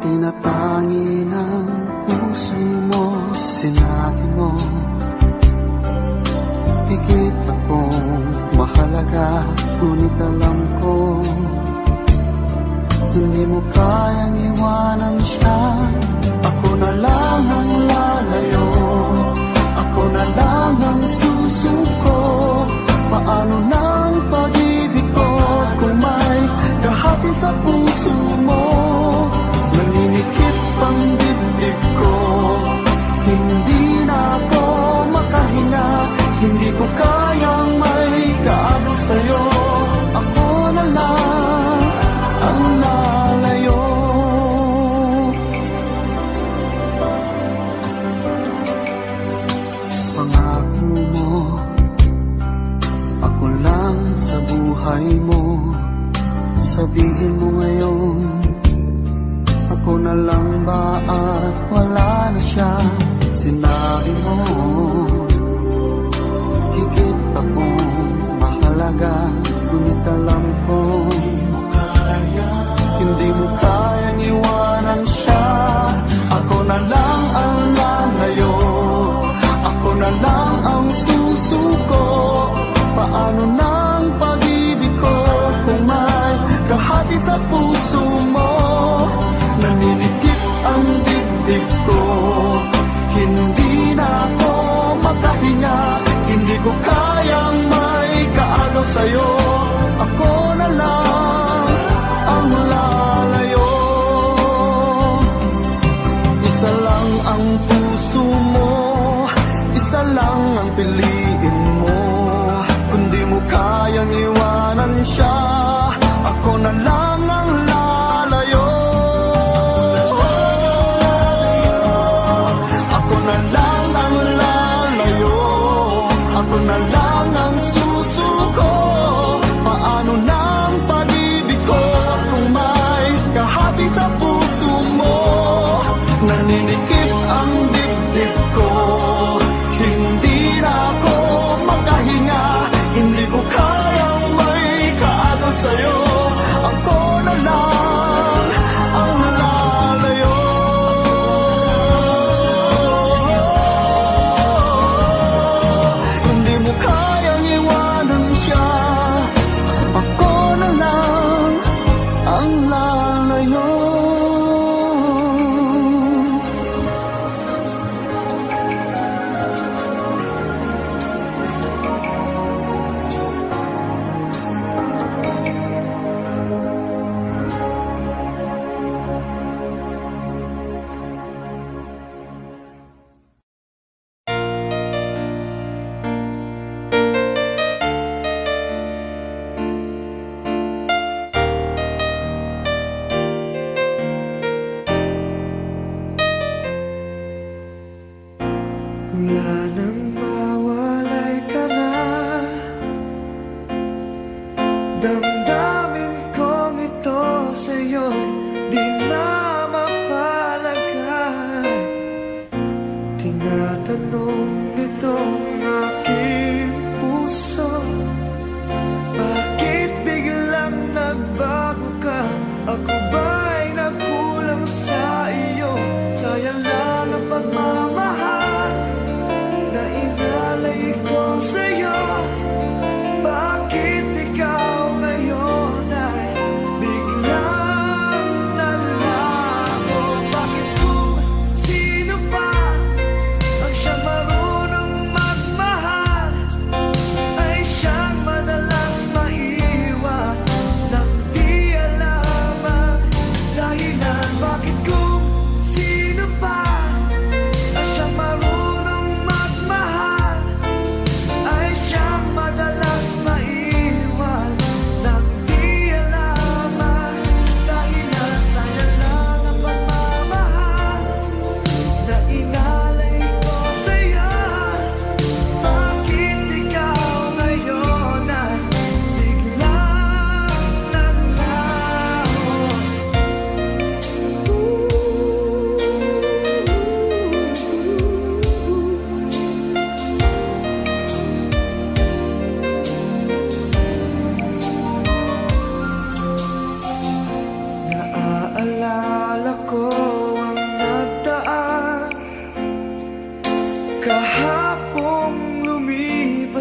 Tinatangi ng puso mo, sinabi mo higit akong mahalaga. Ngunit alam ko hindi mo kayang iwanan siya. Ako na lang ang lalayo, ako na lang ang susuko. Paano ng pag-ibig ko kung may kahati sa puso mo? Naninikip ang dibdib ko, hindi na ako makahinga. Hindi ko kayang may kaagaw sa'yo. Ako na lang ang lalayo. Pangako mo, ako lang sa buhay mo. Sabihin mo ngayon, ako na lang ba at wala na siya? Sinabi mo higit akong mahalaga. Ngunit alam ko hindi mo kayang iwanan siya. Ako na lang ang lalayo, ako na lang ang susuko. Paano ng pag-ibig ko kung may kahati sa puso mo? Naninikip ang dibdib ko, hindi na ako makahinga. Hindi ko kayang may kaagaw sa'yo. Ako na lang ang lalayo. Isa lang ang puso mo, isa lang ang piliin mo. Kung di mo kayang iwanan siya, ako na lang ang lalayo. Ako na lang ang lalayo, ako na lang ang susuko. Paano ng pag-ibig ko kung may kahati sa puso mo? Naninikip ang dibdib ko, hindi na ako makahinga. Hindi ko kayang may kaagaw sa'yo. Ako na lang ang lalayo. Hindi mo kaya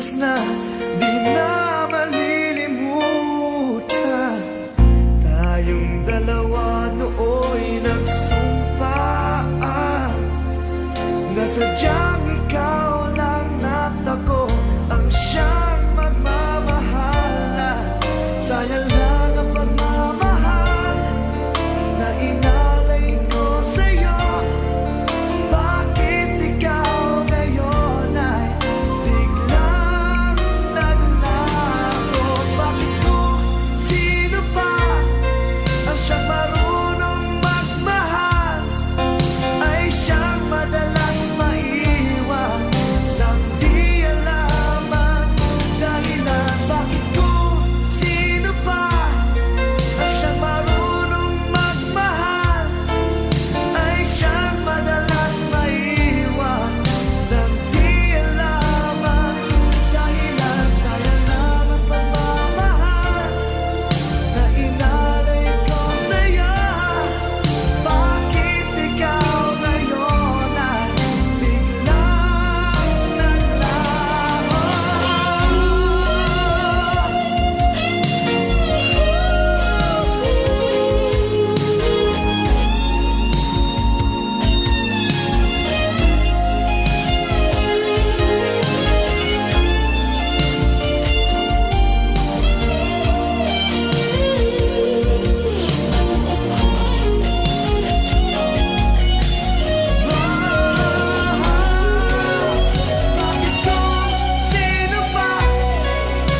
likas na di na malilimutan. Tayong dalawa nooy nagsumpaan na sadyang ikaw lang at ako ang siyang magmamahala. Sayang lang ang pagmamahal na inalay ko sa'yo. Bakit ikaw ngayon ay biglang naglaho? Bakit kung sino pa ang siyang marunong magmahal ay siyang madalas maiwan nang di alam ang dahilan? Bakit kung sino pa ang siyang marunong magmahal ay siyang madalas maiwan nang di alam ang dahilan? Sayang lang ang pagmamahal na inalay ko sa'yo. Bakit ikaw ngayon ay biglang naglaho? Bakit kung sino pa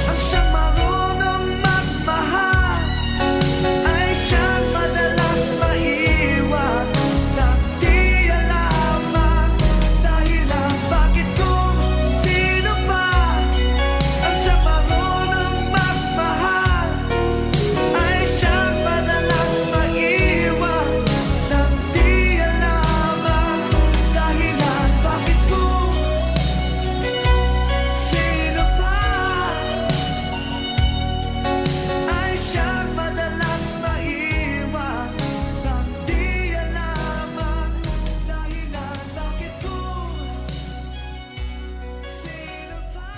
ang siyang marunong magmahal ay siyang madalas maiwan nang di alam ang dahilan? Bakit kung sino pa ang siyang marunong magmahal ay siyang madalas maiwan nang di alam ang dahilan? Bakit kung sino pa ay siyang madalas maiwan nang di alam ang dahilan? Bakit kung sino pa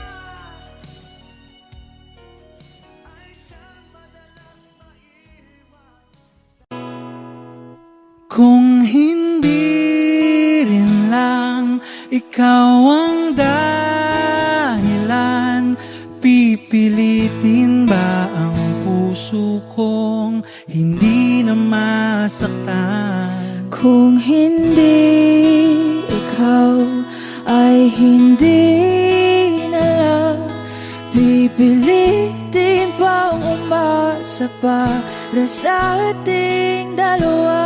ay siyang madalas maiwan? Kung hindi rin lang ikaw ang dahilan, pipilitin ba ang puso kong hindi na masaktan? Kung hindi ikaw ay hindi na lang, pipilitin pang umasa para sa ating dalawa.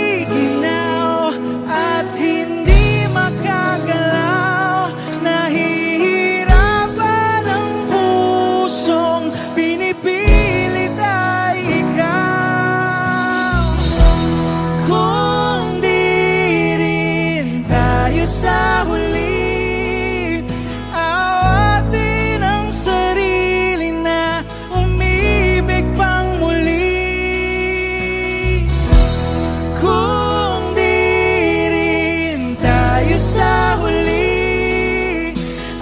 Giniginaw at hindi makagalaw, nahihirapan ang pusong pinipilit ay ikaw. Kung di rin tayo sa huli, awatin ang sarili na umibig pang muli. Kung di rin tayo sa huli,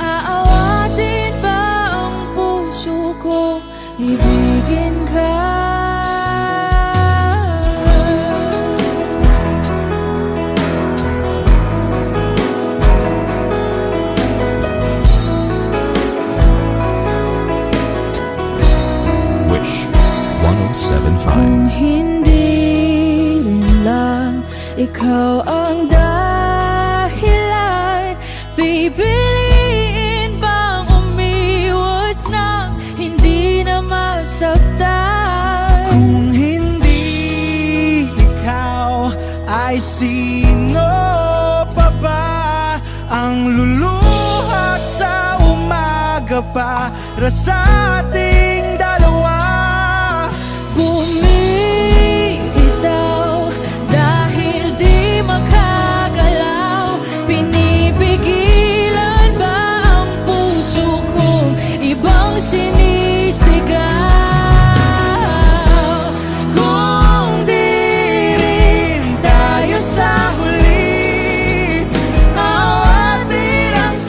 Aawatin ba ang puso ko ibigin ka? Wish 1075. Kung hindi rin lang ikaw ang dahilan, pipiliin bang umiwas nang hindi na masaktan? kung hindi ikaw ay sino pa ba ang luluha sa umaga para sa ating dalawa? Bumibitaw dahil di makagalaw, pinipigilan ba ang puso kong ibang sinisigaw? Kung di rin tayo sa huli, awatin ang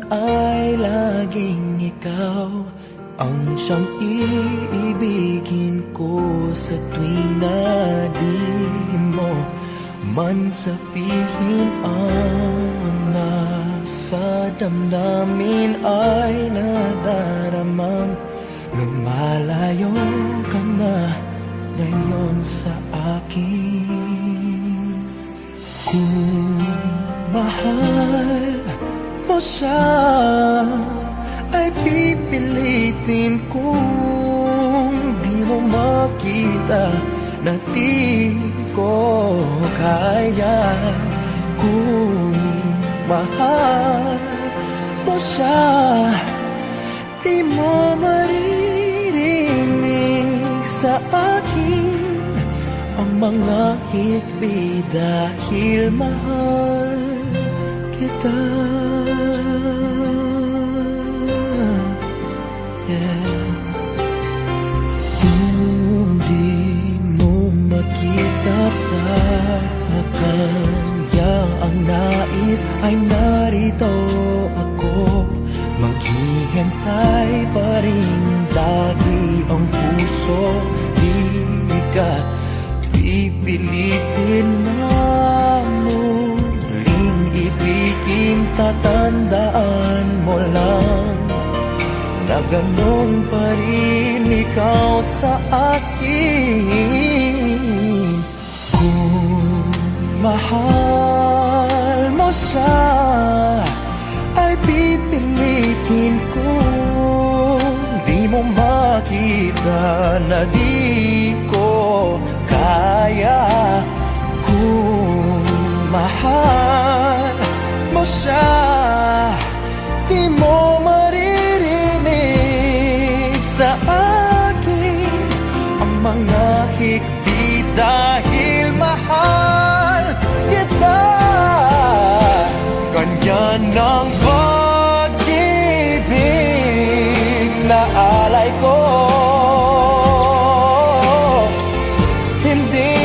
ay laging ikaw ang siyang iibigin ko sa tuwing na di mo man sabihin ang nasa damdamin ay nadaramang lumalayo ka na ngayon sa akin. Kung mahal mo siya ay pipilitin kung di mo makita na di ko kaya. Kung mahal mo siya, di mo maririnig sa akin ang mga hikbi dahil mahal kita. Kung di mo makita sa kanya ang nais ay narito ako, maghihintay pa rin lagi ang puso. Di ka pipilitin na muling ibigin, tatandaan mo lang na ganon pa rin ikaw sa akin. Kung mahal mo siya ay pipilitin kung di mo makita na di ko kaya. Kung mahal mo siya, di mo maririnig sa akin ang mga hikbi dahil mahal kita. Ganyan ang pag-ibig na alay ko, hindi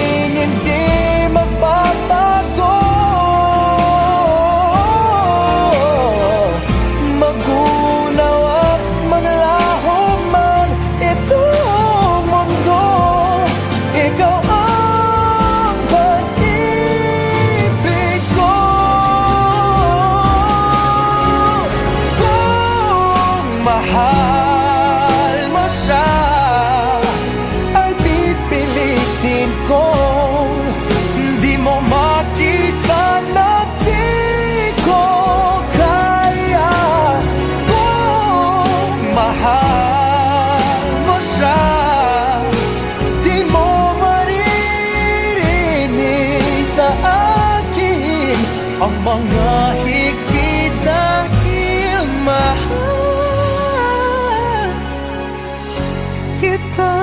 magbabago. Magunaw at maglaho man itong mundo, ikaw ang pag-ibig ko. Kung mahal mo siya ay pipilitin kong di mo makita na di ko kaya. Kung mahal mo siya, di mo maririnig sa akin ang mga higpit dahil mahal kita.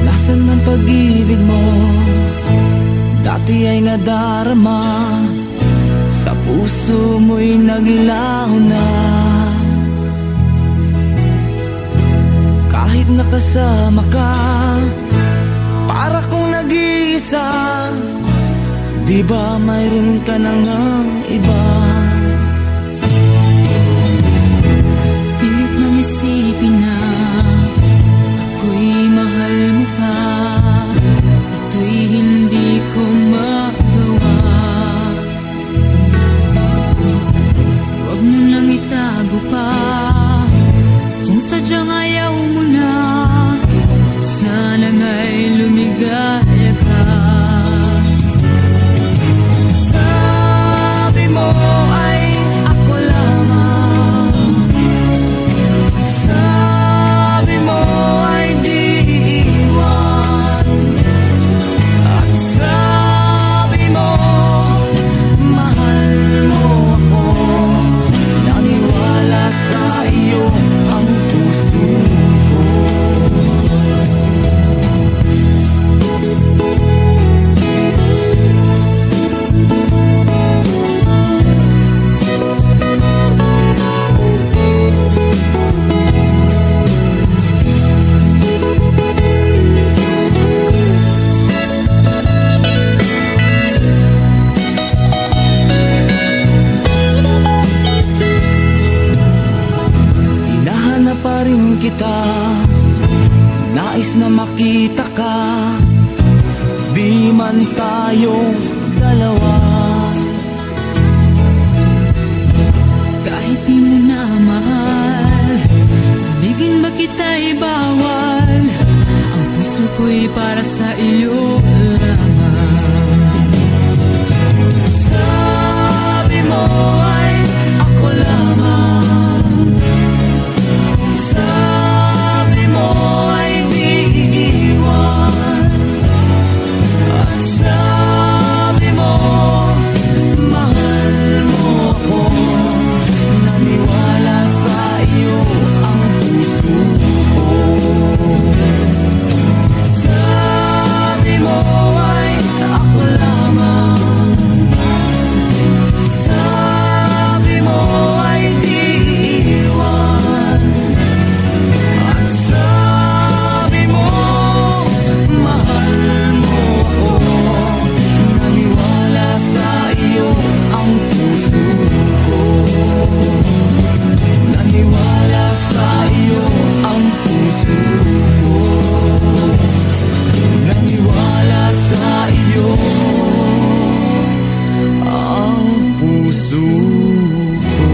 Nasaan man pag-ibig mo, dati ay nadarama, sa puso mo'y naglaho na. Kahit nakasama ka, para kong nag-iisa, di ba mayroon ka na ngang iba? Pilit nang isipin na ako'y mahal mo pa, ito'y hindi ko magawa. Huwag mo lang itago pa kung sadyang ayaw mo na. Sa kita, nais na makita ka, di man tayong dalawa. Kahit di mo na mahal, ibigin ba kita'y bawal? Ang puso ko'y para sa iyo lamang. Sabi mo ay ako lamang, sabi mo ay di iiwan, at sabi mo mahal mo ako. Naniwala sa iyo ang puso ko. Sabi mo ay ako lamang, sabi mo ay di iwan, at sabi mo mahal mo ako. Naniwala sa iyo ang puso ko. Naniwala sa iyo ang puso ko. Naniwala sa iyo ang puso ko.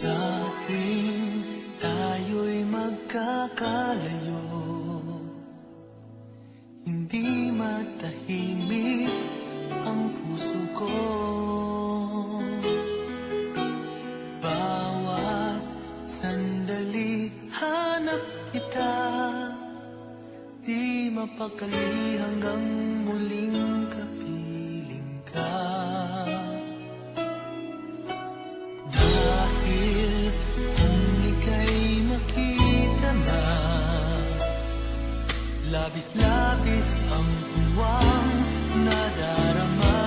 Sa tuwing tayo'y magkakalayo, hindi matahimik ang puso ko. Bawat sandali hanap kita, di mapakali hanggang muling kapiling ka. Dahil kung ika'y makita na, labis-labis ang tuwang nadarama.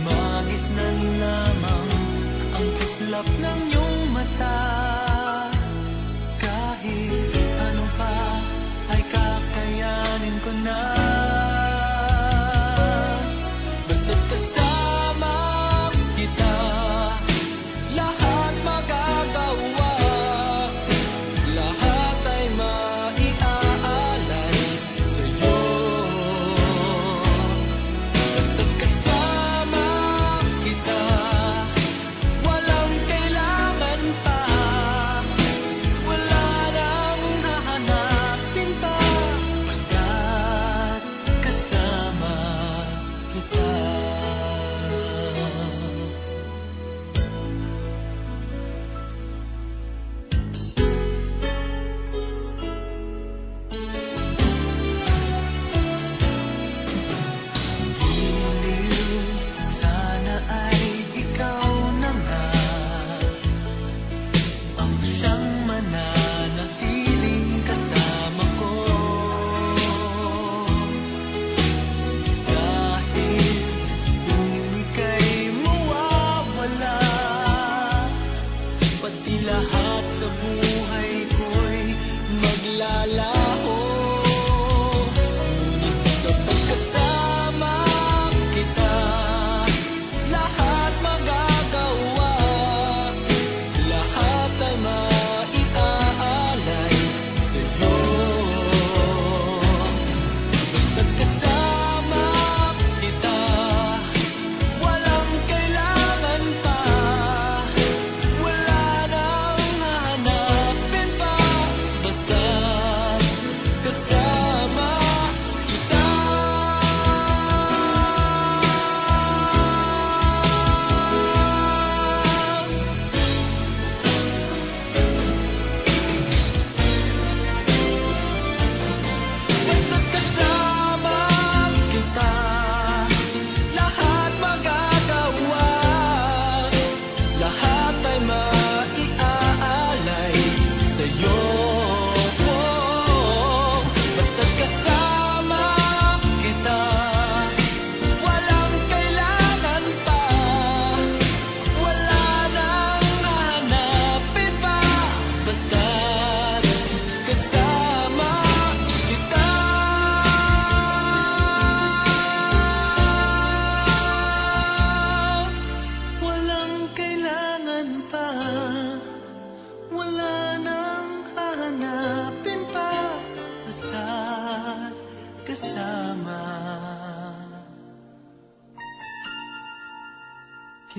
Magisnan lamang ang kislap ng iyong mata. Kahit ano pa ay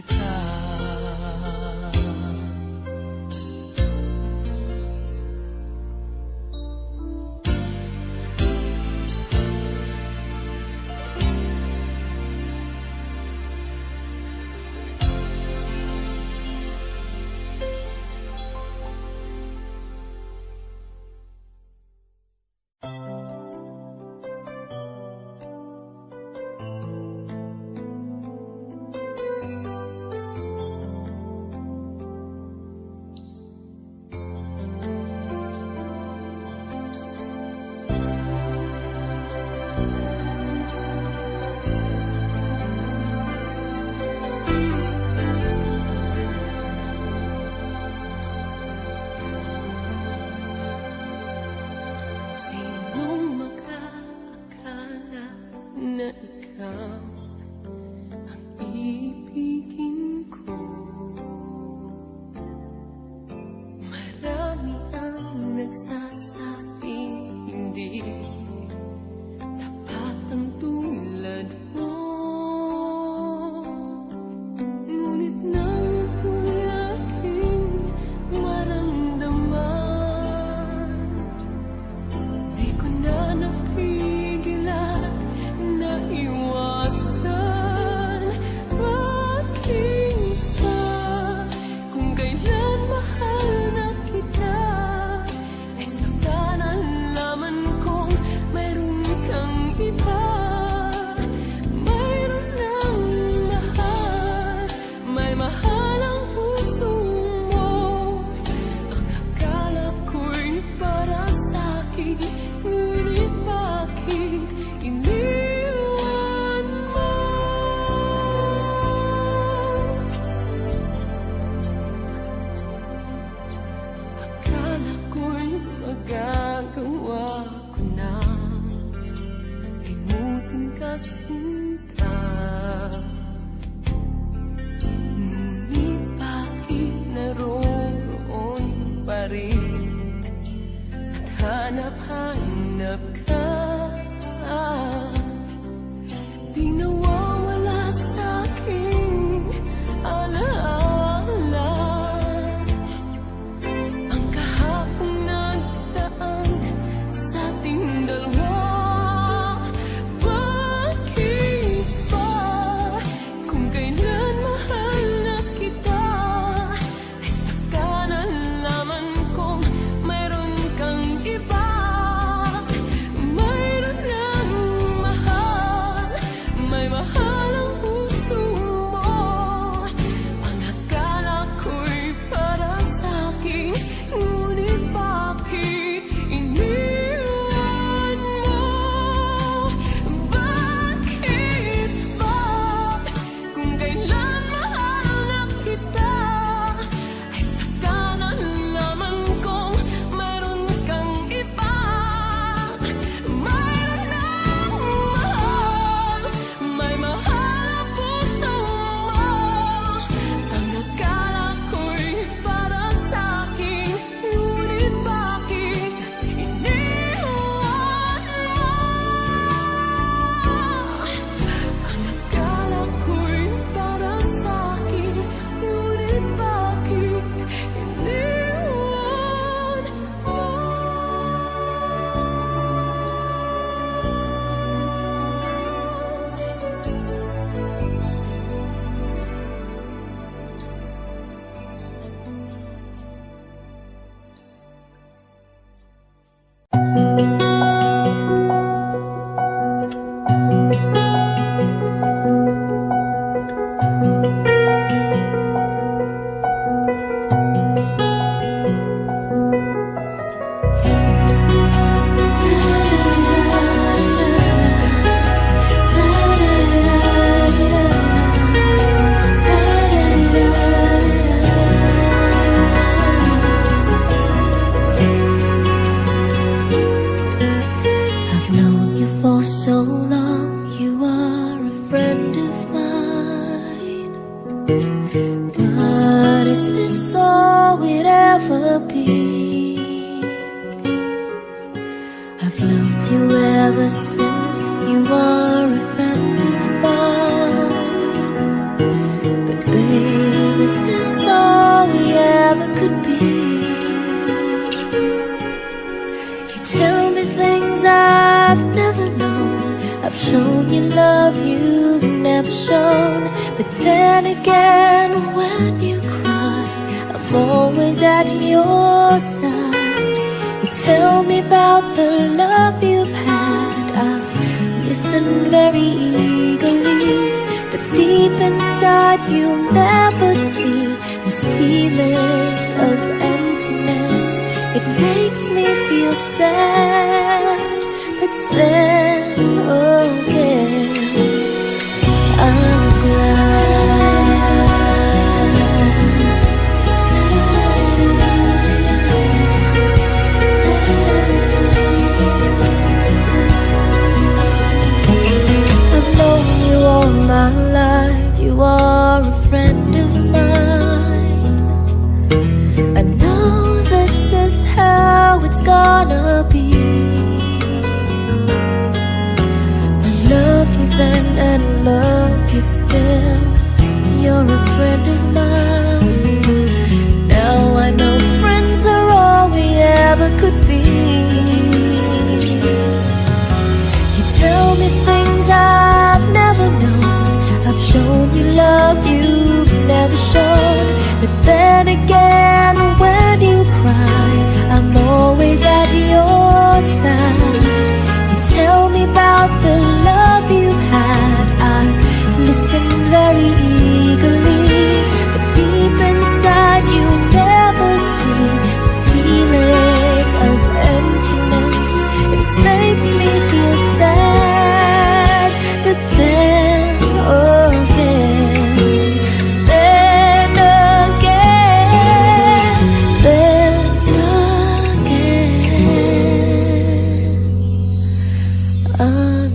kita. never shown. But then again, when you cry, I'm always at your side. You tell me about the love you've had, I listen very eagerly. But deep inside you'll never see this feeling of emptiness. It makes me feel sad, but then again I'm I've known you all my life. You are a friend of mine. I know this is how it's gonna be. I love you then and I love you still. You're a friend of mine. Now I know friends are all we ever could be. You tell me things I've never known. I've shown you love you've never shown. But then again, when you cry, I'm always at your side. You tell me about the love you've had, I listen very eagerly. But deep inside you never see this feeling of emptiness. It makes me feel sad, but then again, then again, then again, I'm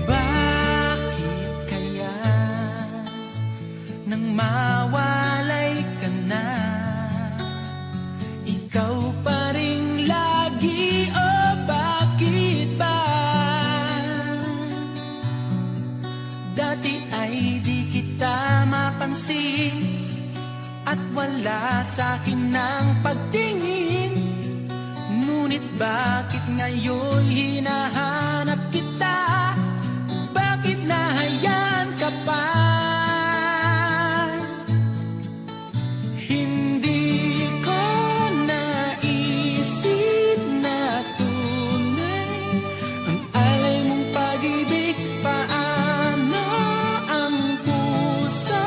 Bakit kaya nang mawalay ka na, ikaw pa rin lagi, o bakit ba? Dati ay di kita mapansin at wala sa'kin ng pagtingin. Ngunit bakit ngayon hinahanap kita? Bakit nahayaan ka pa? Hindi ko naisip na tunay ang alay mong pag-ibig. Paano ang puso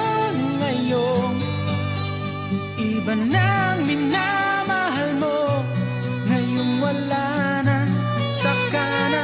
ngayon? Iba nang minamahal mo, ngayong wala na, saka na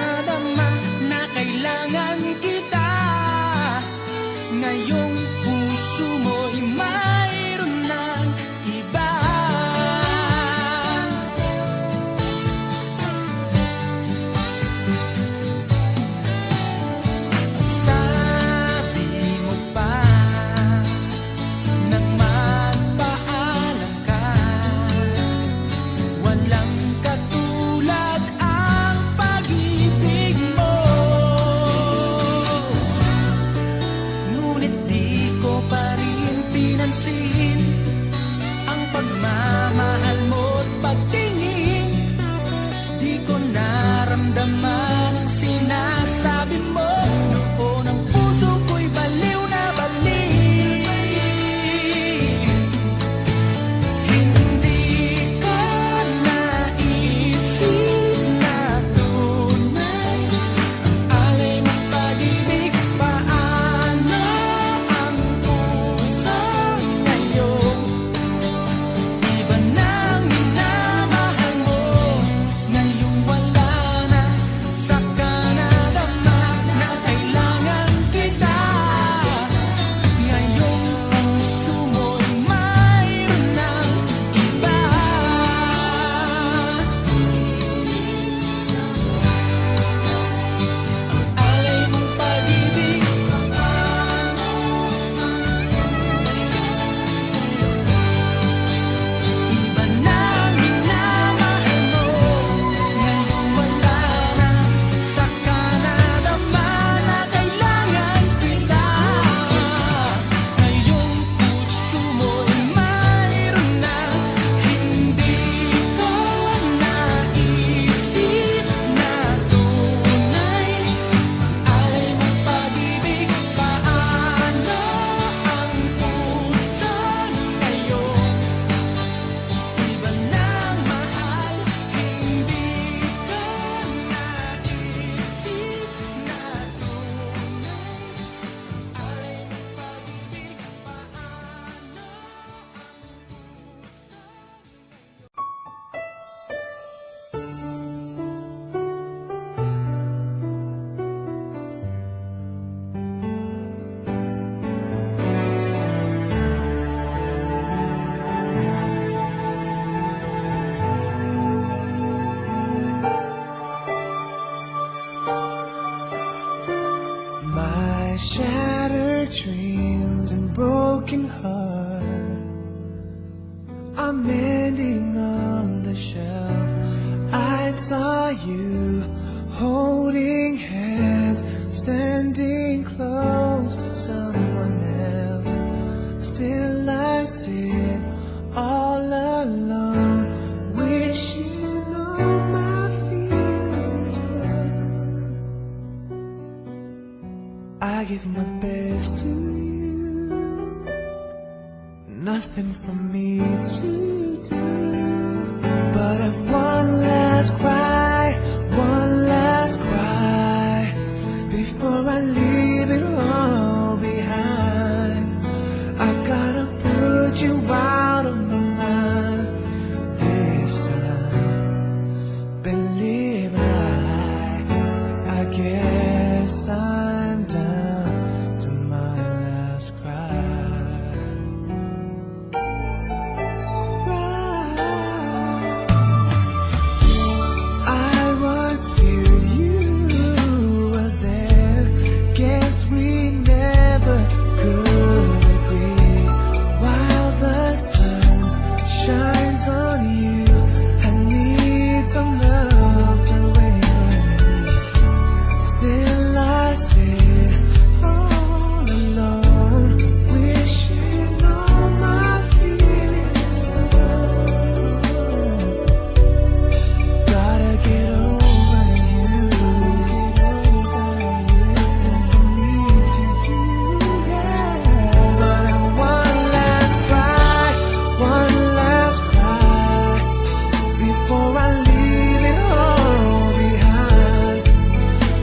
shattered dreams and broken heart are mending on the shelf. I saw you holding hands, standing close to someone else. Still I sit all alone, wishing all my feelings were. I give my best to you, nothing for me to do but have one last cry, one last cry before I leave it all behind. I gotta put you out of my mind this time. Believe a lie, I guess I'm down to my last cry. I was here, you were there. Guess we never could agree. While the sun shines on you, I need some love to rain on me. Still I sit all alone, wishing all my feelings were. Gotta get over you, nothing for me to do, yeah. But one last cry, one last cry before I leave it all behind.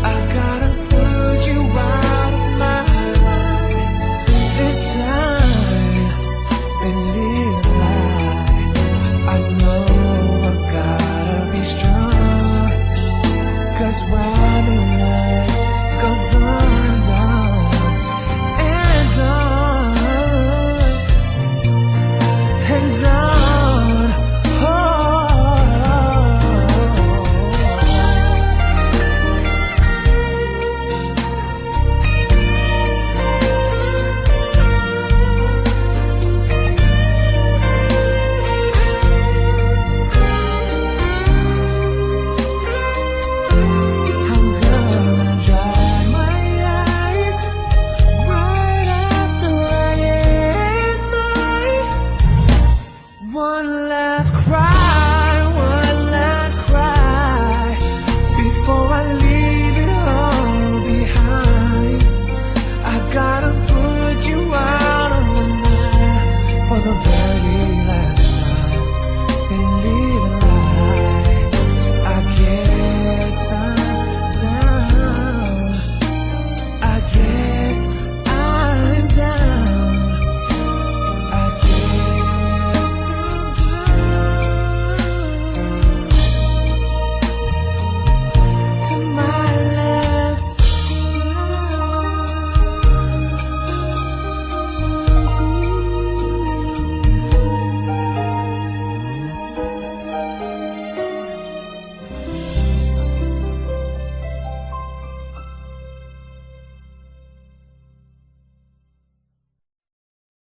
I gotta put you out of my mind this time. Believe a lie, I know I've gotta be strong, 'cause when the night goes on and on and on and on, I'm gonna dry my eyes right after I end mine. One last cry, one last cry before I leave it all behind. I gotta put you out of my mind for the very last time. Believe it or not, I guess I'm down. I guess I'm down. I guess I'm down to my last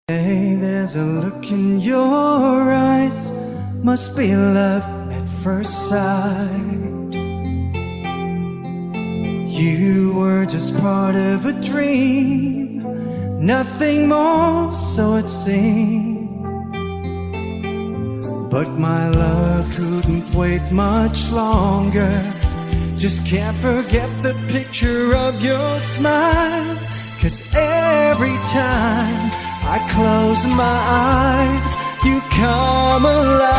Hey, there's a look in your eyes, must be love at first sight. You were just part of a dream, nothing more, so it seemed. But my love couldn't wait much longer. Just can't forget the picture of your smile, 'cause every time I close my eyes, you come alive.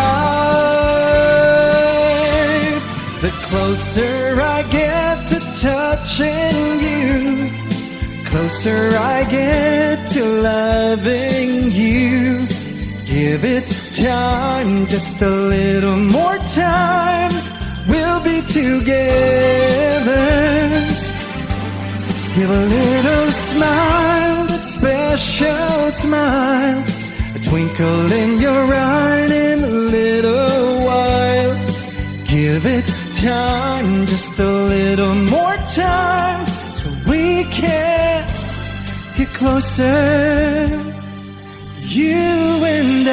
The closer I get to touching you, closer I get to loving you. Give it time, just a little more time, we'll be together. Give a little smile, that special smile, a twinkle in your eye in a little while. Give it time, just a little more time, so we can closer, you and I.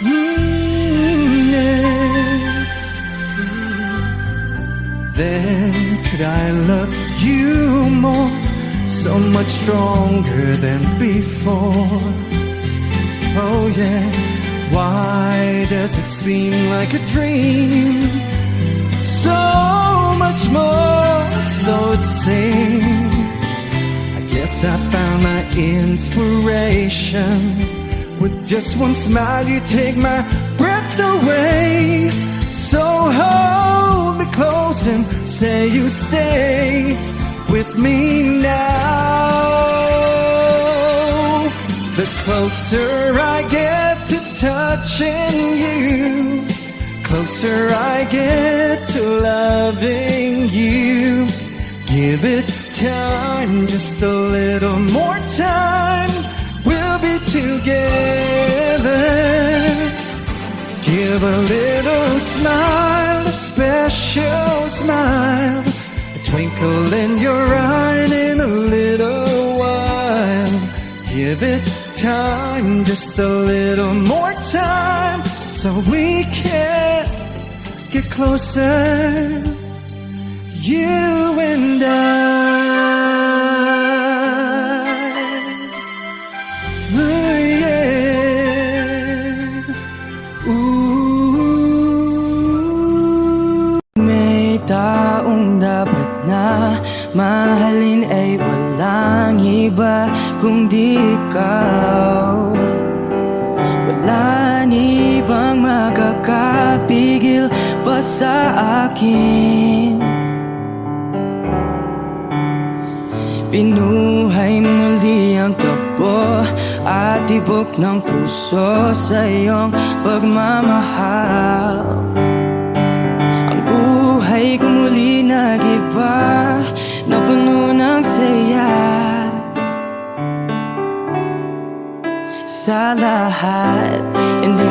Yeah. Then could I love you more, so much stronger than before? Oh yeah, why does it seem like a dream? So much more, so it seems. I guess I found my inspiration. With just one smile you take my breath away. So hold me close and say you stay with me now. The closer I get to touching you, closer I get to loving you. Give it time, just a little more time, we'll be together. Give a little smile, a special smile, a twinkle in your eye in a little while. Give it time, just a little more time, so we can get closer, you and I. Ooh, yeah. Ooh. May taong dapat na mahalin ay walang iba kundi ikaw. Wala ni bang makakapigil pa sa akin? Pinuhay muli ang takbo at tibok ng puso sa iyong pagmamahal. Ang buhay ko muli nag-iba, napuno ng saya. Sa lahat, hindi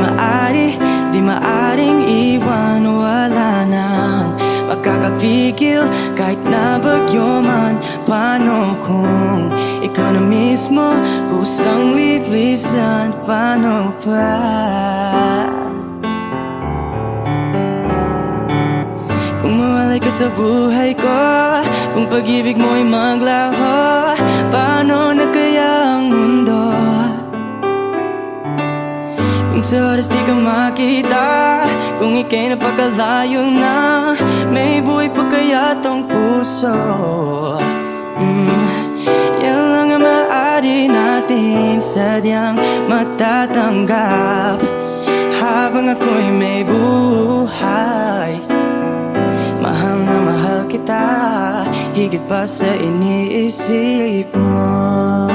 maaring iwan. Wala nang makakapigil kahit na bagyo man. Paano kung ikaw na mismo kusang lilisan? Paano pa? Kung mawalay ka sa buhay ko, kung pag-ibig mo'y maglaho, paano na kaya ang mundo? Kung sa oras di ka makita, kung ika'y napagkalayo na, may buhay pa kaya tong puso? Yan lang ang maaari natin sadyang matatanggap habang ako'y may buhay. Mahal na mahal kita, higit pa sa iniisip mo.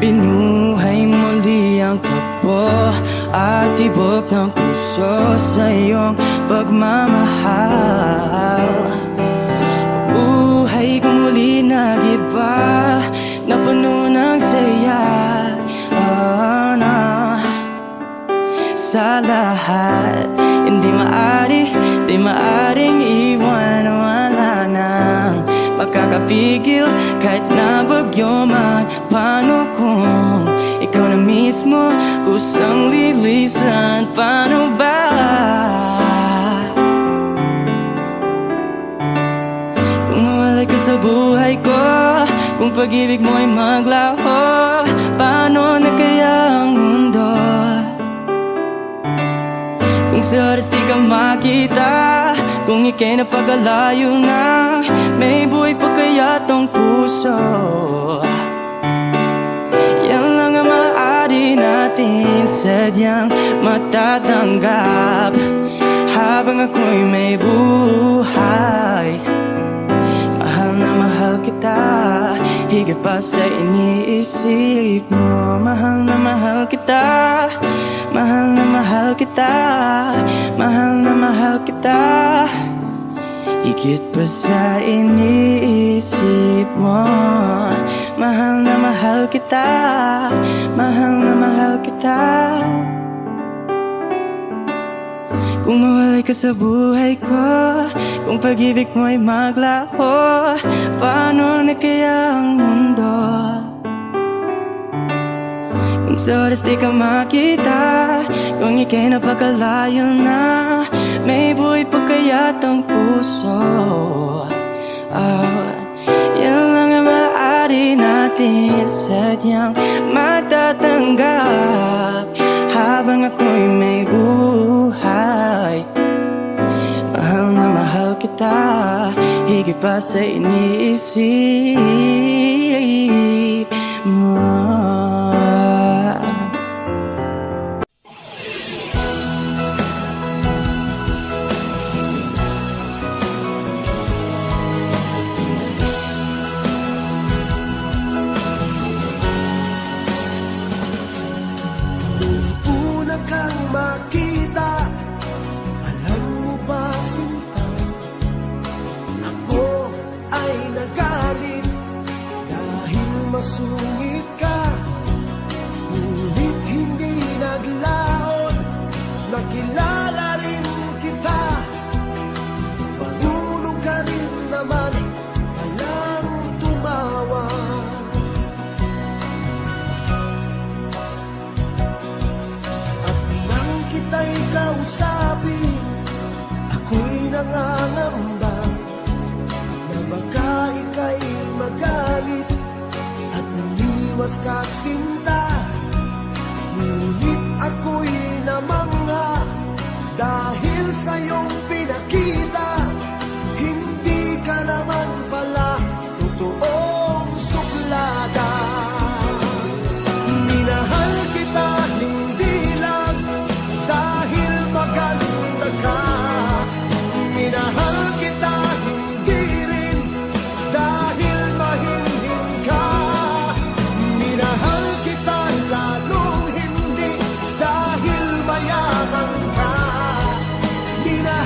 Binuhay muli ang takbo at tibok ng puso sa iyong pagmamahal. Buhay ko muli nag-iba, napuno ng saya. Sa lahat, hindi maaring iwan. Wala nang makakapigil kahit na bagyo man. Paano kung ikaw na mismo kusang lilisan? Paano ba? Kung mawalay ka sa buhay ko, kung pag-ibig mo'y maglaho, paano na kaya ang mundo? Kung sa oras di ka makita, kung ika'y napagkalayo na, may buhay pa kaya tong puso? Yan lang ang maaari natin sadyang matatanggap habang ako'y may buhay. Mahal na mahal kita, higit pa sa iniisip mo. Mahal na mahal kita, mahal na mahal kita, mahal na mahal kita, higit pa sa iniisip mo. Mahal na mahal kita, mahal na mahal kita. Kung mawalay ka sa buhay ko, kung pag-ibig mo'y maglaho, paano na kaya ang mundo? Kung sa oras di ka makita, kung ika'y napakalayo na, may buhay pa kaya't ang puso. Yan lang ang maaari natin sadyang matatanggap habang ako'y may buhay. Mahal na mahal kita, higit pa sa iniisip mo. Una kang makita, alam mo ba sinta, ako ay nagalit dahil masungit ka. Ngunit hindi naglaon, nakilala rin kita. Marunong ka rin naman, walang tumawa. Nang kita'y kausapin, ako'y nangangamba na baka ika'y magalit at umiwas ka sinta. Ngunit ako'y namangha dahil sa iyong pinakita, hindi ka naman pala totoong suplada. Minahal kita hindi lang dahil maganda ka, minahal kita hindi rin dahil mahinhin ka, minahal kita lalong hindi dahil mayaman ka, minahal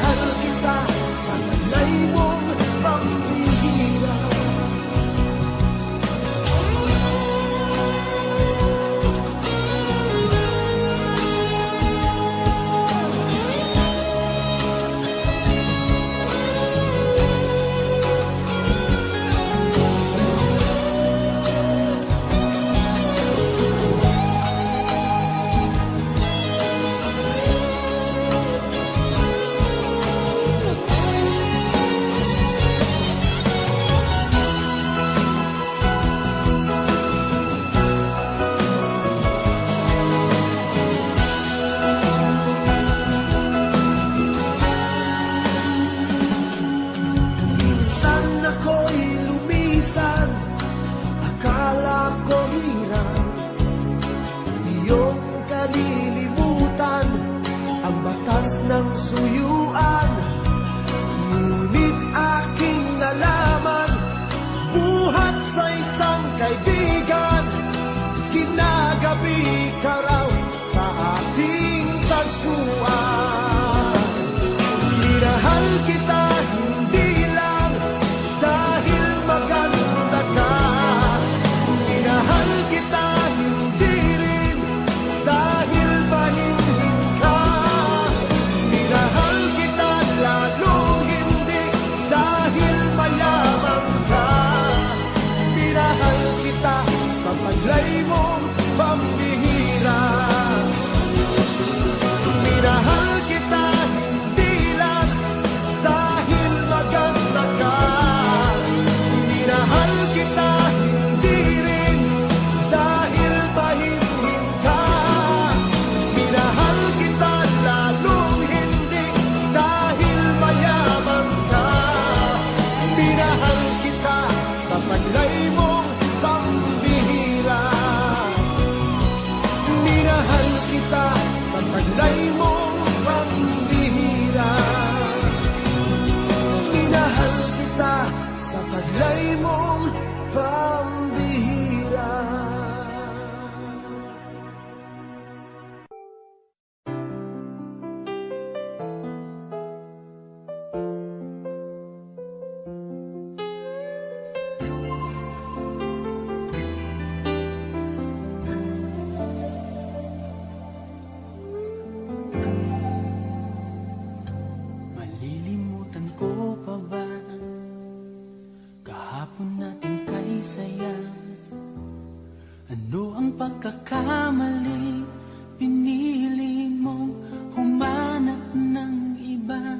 Ano ang pagkakamali? Pinili mong humanap ng iba.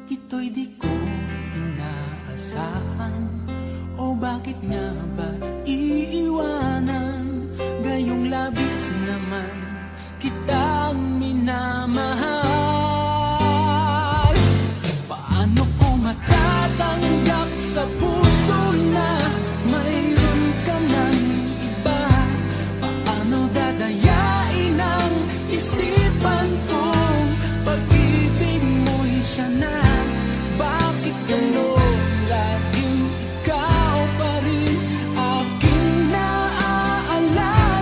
Ito'y di ko inaasahan. O bakit nga ba iiwanan? Gayong labis naman kitang minamahal. Paano ko matatanggap sa puso na mayroon ka ng iba? Paano dadayain ang isipan kong pag-ibig mo'y siya na? Bakit gano'n laging ikaw pa rin aking naaalala?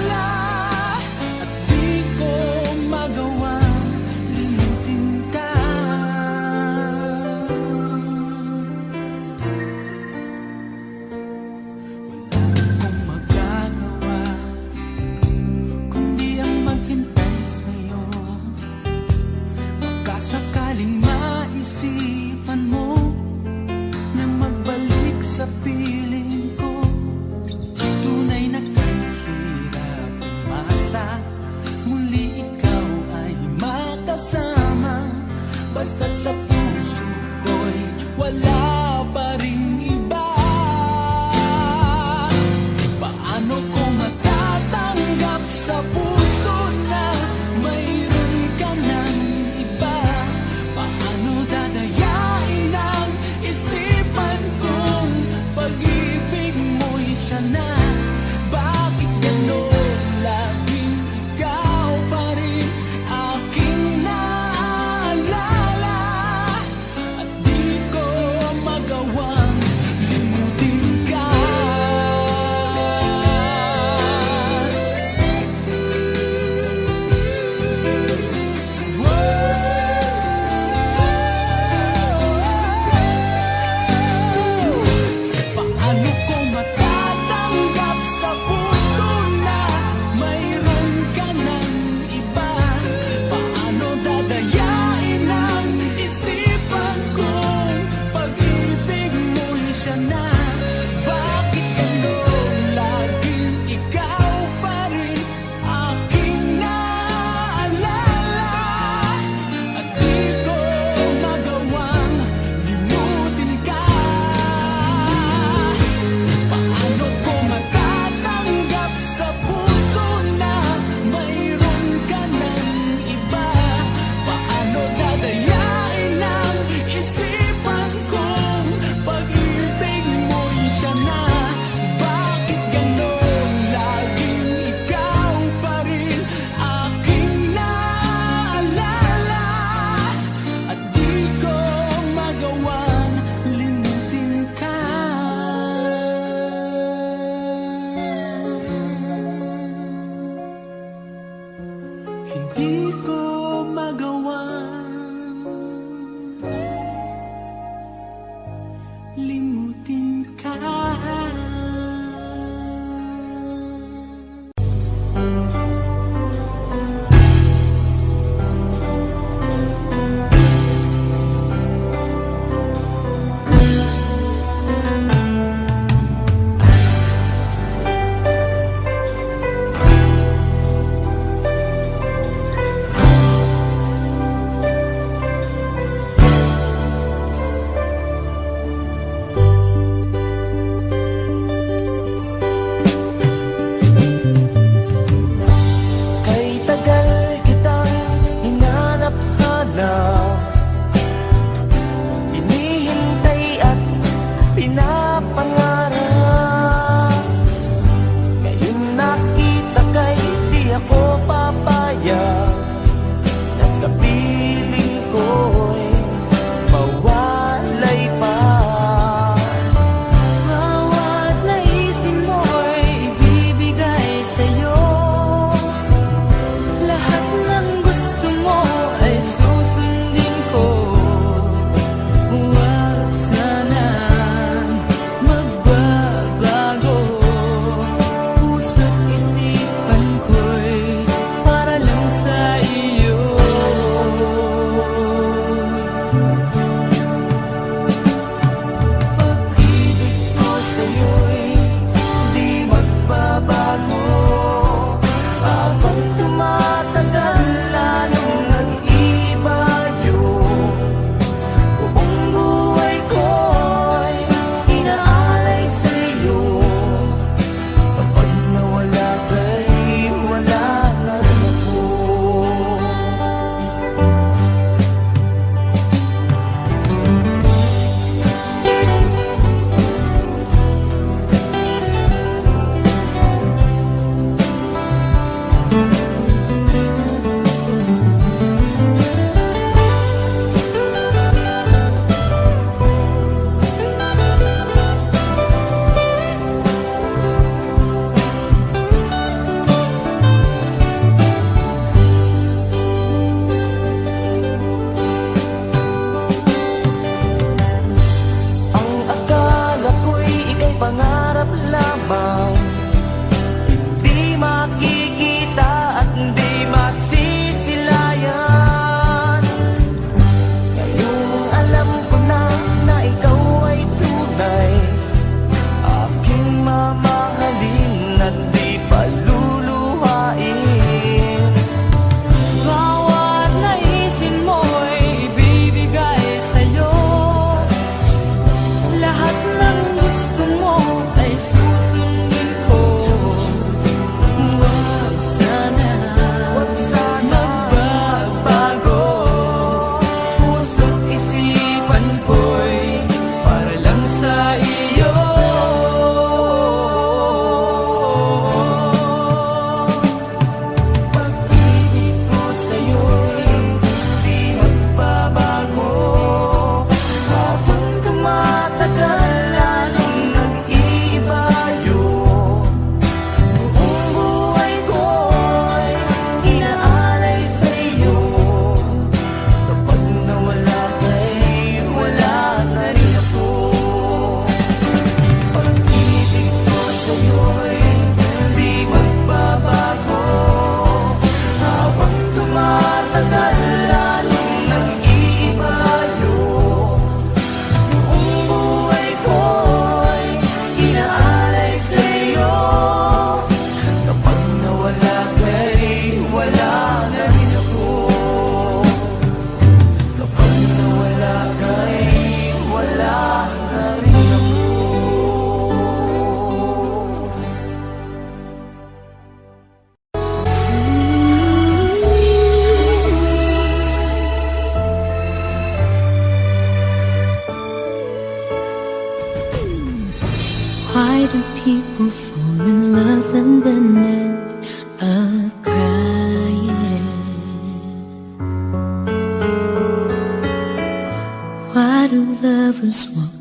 At di ko magawang limutin ka. Wala akong magagawa kundi ang maghintay sa'yo.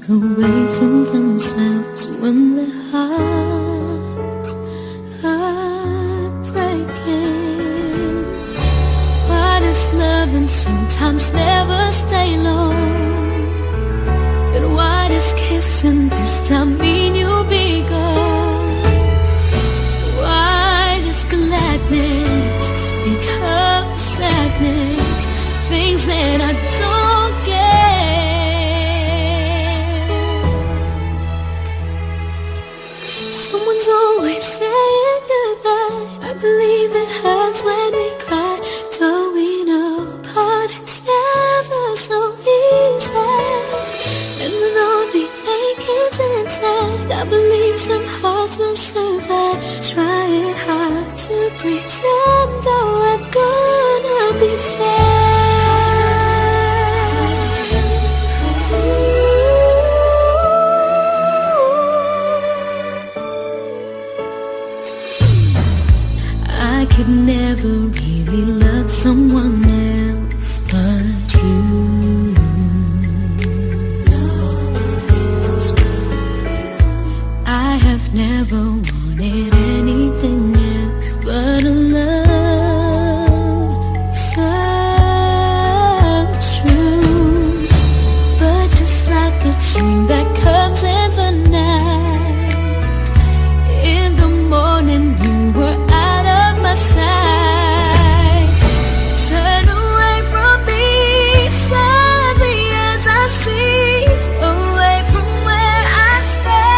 away from themselves when their hearts are breaking. What is love and sometimes never stay long? But what is kissing this time mean you'll be gone? Why does gladness become sadness? Things that I don't get. Someone's always saying goodbye. I believe it hurts when we cry. Towing apart, it's never so easy. And with all the aching's inside, I believe some hearts will survive. Trying hard to pretend, though I'm gonna be fair. I could never really love someone else but you. I have never wanted anything else but a love so true. But just like a dream that comes in the night, in the morning you were out of my sight. Turn away from me, sadly as I see, away from where I stand.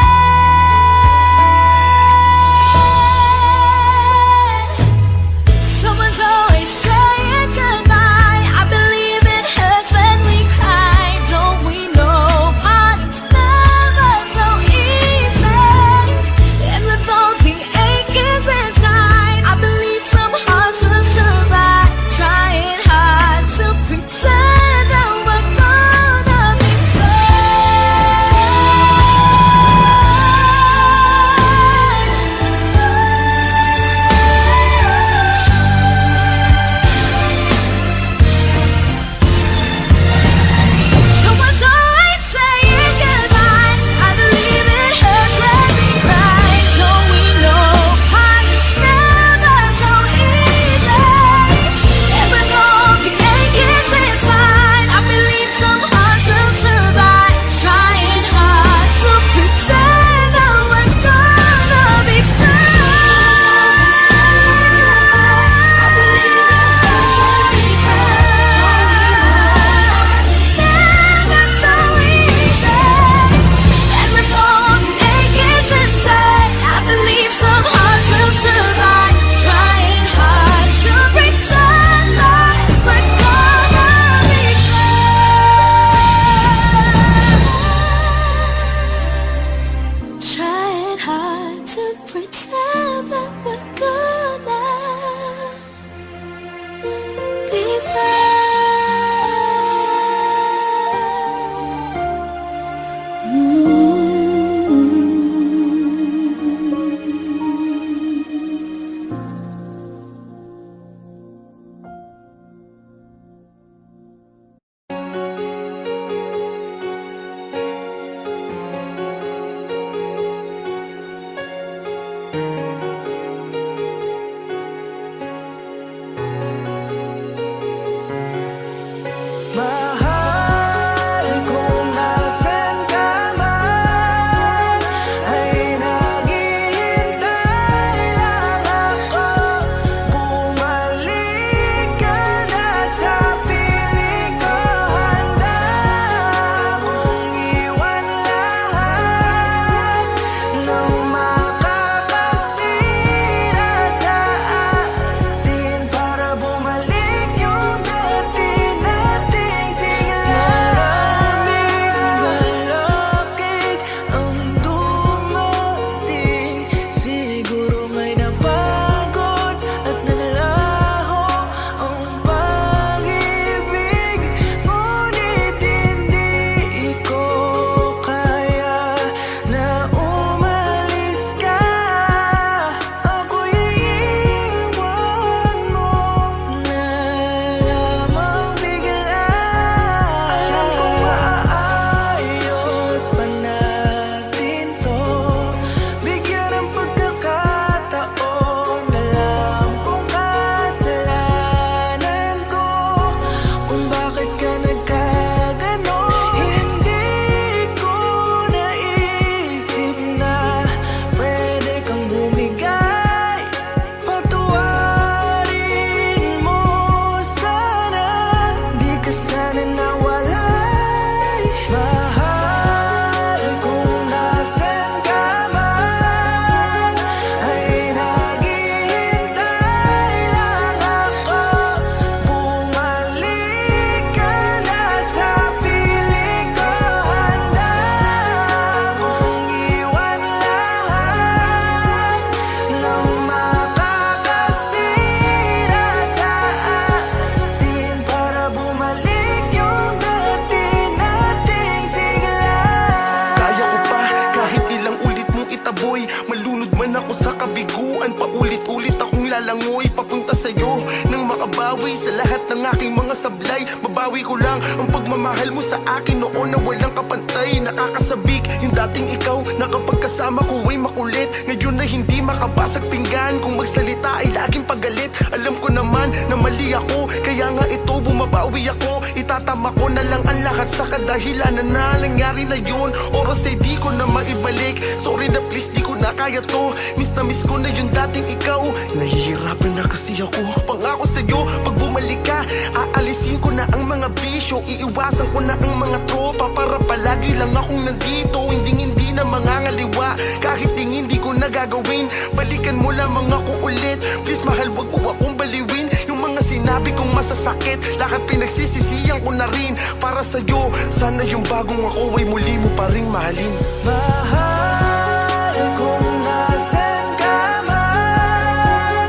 palangoy papunta sa'yo nang makabawi sa lahat ng aking mga sablay. Mabawi ko lang ang pagmamahal mo sa akin noon na walang kapantay. Nakakasabik yung dating ikaw na kapag kasama ko ay makulit. Ngayon na hindi makabasag pinggan, kung magsalita ay laging pagalit. Alam ko naman na mali ako, kaya nga ito bumabawi ako. Itatama ko na lang ang lahat sa kadahilanan na nangyari na yun. Oras ay di ko na maibalik. Sorry na please, di ko na kaya to. Miss na miss ko na yung dating ikaw. Nahihirapan na kasi ako. Pangako sa'yo, pag bumalik ka, aalisin ko na ang mga bisyo. Iiwasan ko na ang mga tropa para palagi lang akong nandito. Hindi na mangangaliwa, kahit hindi ko nagagawin. Balikan mo lamang ako ulit. Please mahal, wag mo akong baliwin. Yung mga sinabi kong masasakit, lahat pinagsisisiyan ko na rin. Para sa'yo, sana yung bagong ako ay muli mo pa rin mahalin. Mahal kung nasan ka man,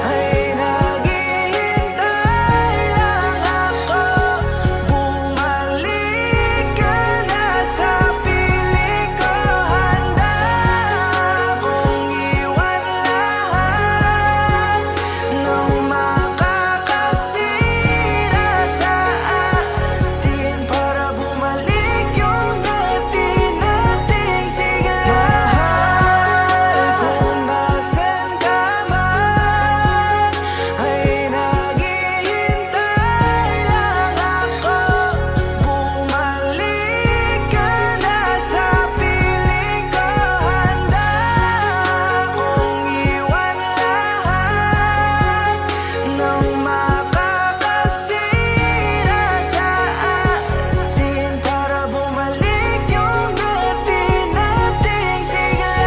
ay naghihintay lang ako. Bumalik ka na sa piling ko. Handa kong iwan lahat ng makakasira sa atin para bumalik yung dati nating sigla. Mahal kung nasan ka man, ay naghihintay lang ako. Bumalik ka na sa piling ko. Handa kong iwan lahat ng makakasira sa atin para bumalik yung dati nating sigla.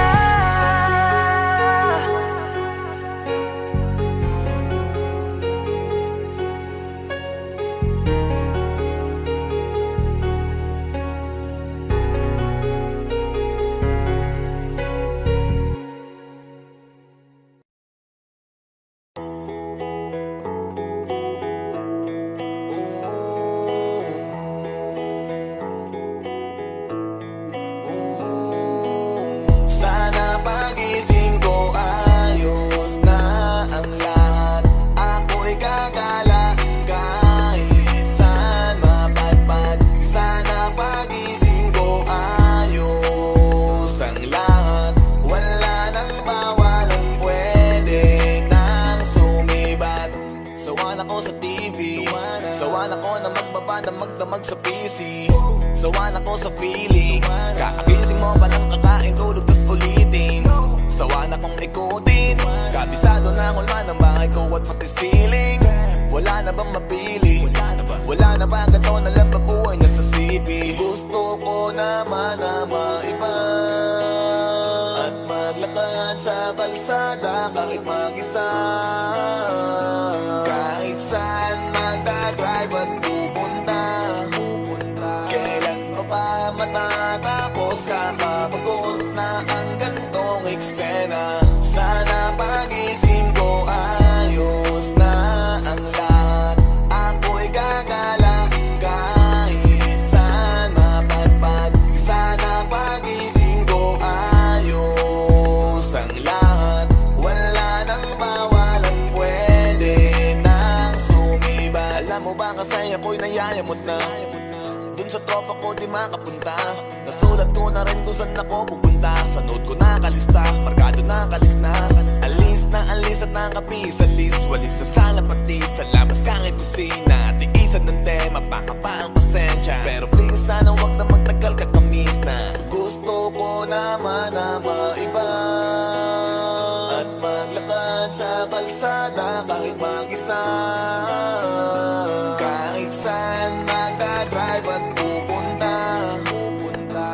Sana pagising ko ayos na ang lahat. Ako'y gagala kahit saan mapadpad. Sana pagising ko ayos ang lahat. Wala nang bawal at pwede nang sumibat. Sawan ako sa TV, sawan ako na magdamag sa PC. Sawan ako sa feeling, kakagising mo palang kakain, tulog tas ulitin. Sawan akong ikutin, kabisado na ang ulma ng bahay ko at pati ceiling. Wala na bang mapili? Wala na ba gato na lang mabuhay na sa CP? Gusto ko naman na maiba at maglakad sa kalsada kahit mag-isa. Kahit saan magdadrive at pupunta. Kailan pa ba matatapos? Kakapagod na ang gantong eksena. Sana pagising ko ayos na ang lahat. Ako'y gagala kahit saan mapadpad. Sana pagising ko ayos ang lahat. Wala nang bawal at pwede nang sumiba. Alam mo ba kasi ako'y nayayamot na. Dun sa tropa ko di makapunta. Nasulat ko na rin kung saan ako pupunta. Sa note ko nakalista, markado nakalis na. Alis at nakapis sa list. Walis sa sala pati sa labas kahit kusina. Tiisan ng tema, baka pa ang pasensya. Pero please sana wag na magtagal kakamis na. Gusto ko naman na maiba at maglakad sa kalsada kahit mag-isa. Kahit saan magdadrive at pupunta.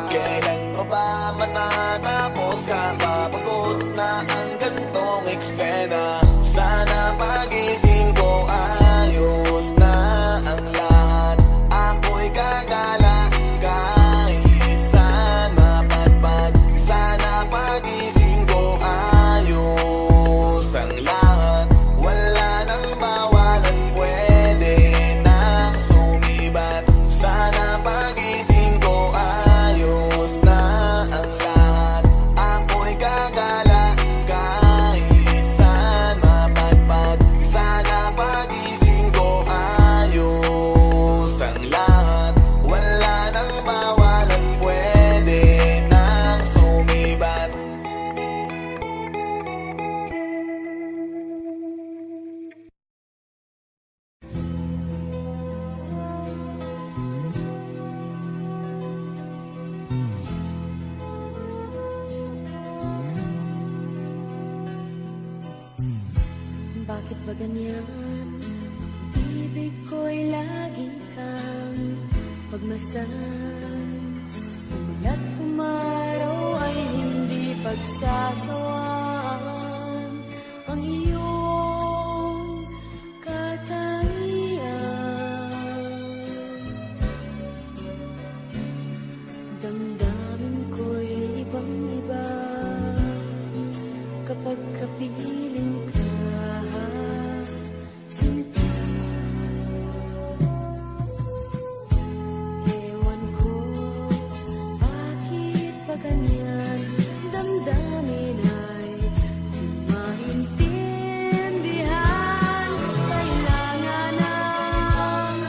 Kailan pa ba matatapos? Kakapagod na ang gantong eksena. Sana pagising ko ayos na ang lahat. Ako'y gagala kahit saan mapadpad. Sana pagising ko ayos ang lahat. Wala nang bawal at pwede Bakit ba ganyan? Ibig ko'y lagi kang pagmasdan. Umulat umaraw ay hindi pagsasawaan. Ang iyong katangian, damdamin ko'y ibang-iba kapag kapiling ka, sinta. Ewan ko, bakit ba ganyan? Damdamin ay di maintindihan. Kailangan ng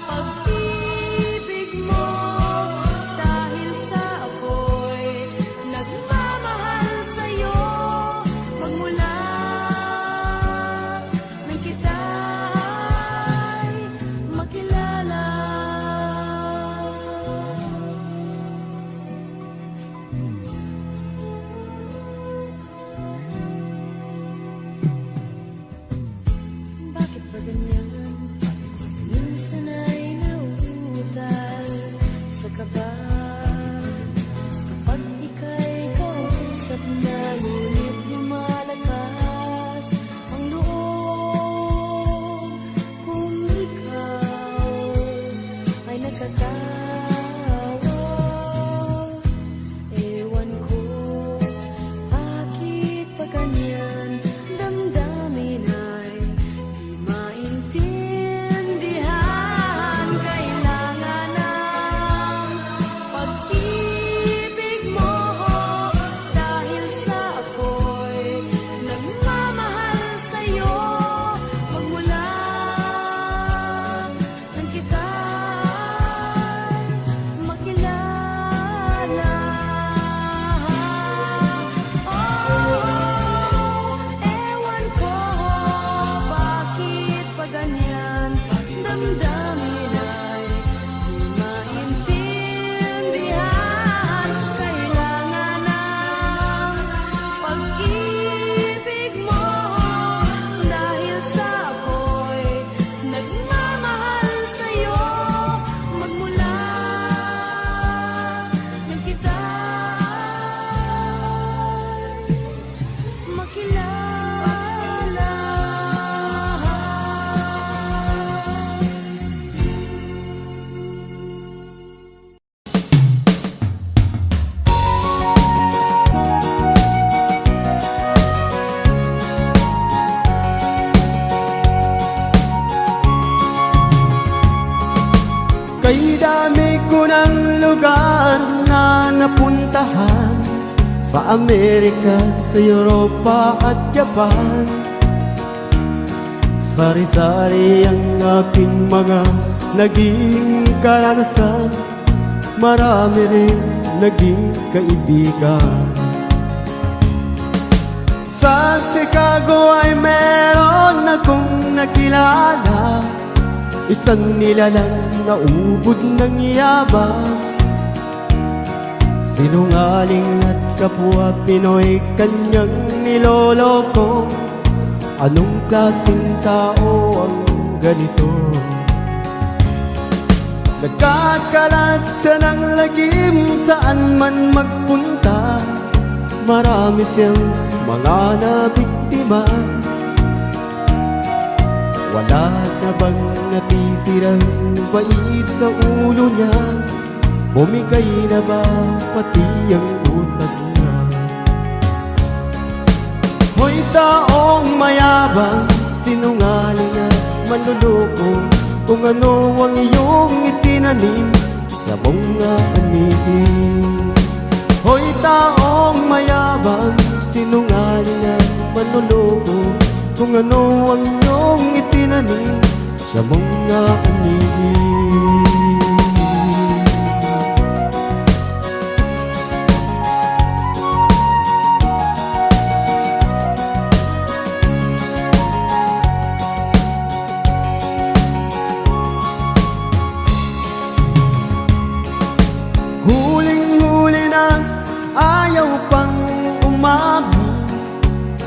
pag-ibig mo, dahil sa ako'y nagmamahal sa'yo. Magmula nang kita'y makilala. Bakit ba ganyan? Minsan ay nauutal sa kaba. Kapag ika'y kausap na, ngunit lumalakas ang loob. Kung ikaw ay nagkatawa, ewan ko, bakit pa ganyan? Damdamin ay di maintindihan. Kailangan ng pag-ibig mo, dahil sa ako'y nagmamahal sa'yo. Magmula nang kita'y makilala. Ewan ko, bakit pa ganyan? Damdamin ay di maintindihan. Kailangan ng pag-ibig mo, dahil sa ako'y nagmamahal sa'yo. Magmula nang kita'y makilala. Kay dami ko ng lugar na napuntahan, sa Amerika, sa Europa at Japan. Sari-sari ang aking mga naging karanasan, marami rin naging kaibigan. Sa Chicago ay meron akong nakilala, isang nilalang na ubod ng yabang. Sinungaling at kapwa Pinoy kanyang niloloko. Anong klaseng tao ang ganito? Nagkakalat siya ng lagim saan man magpunta. Marami siyang mga nabiktima. Wala na bang natitirang bait sa ulo niya? Bumigay na ba pati ang utak niya? Hoy taong mayabang, sinungaling at manluloko, kung ano ang iyong itinanim sa mga anihing. Hoy taong mayabang, sinungaling at manluloko, kung ano ang iyong itinanim sa mga anihing.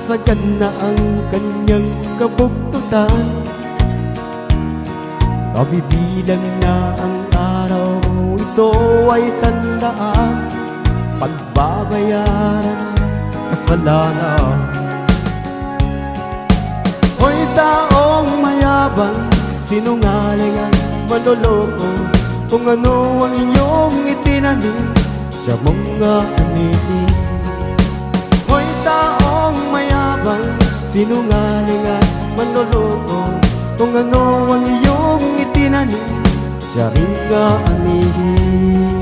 sagad na ang kanyang kabugtutan. Mabibilang na ang araw, ito ay tandaan, pagbabayaran ng kasalanan. Hoy taong mayabang, sinungaling at manloloko, kung ano ang iyong itinanim, siya mong aanihin. Hoy taong mayabang, sinungaling at manloloko, kung ano ang iyong itinanim, siya rin aanihin.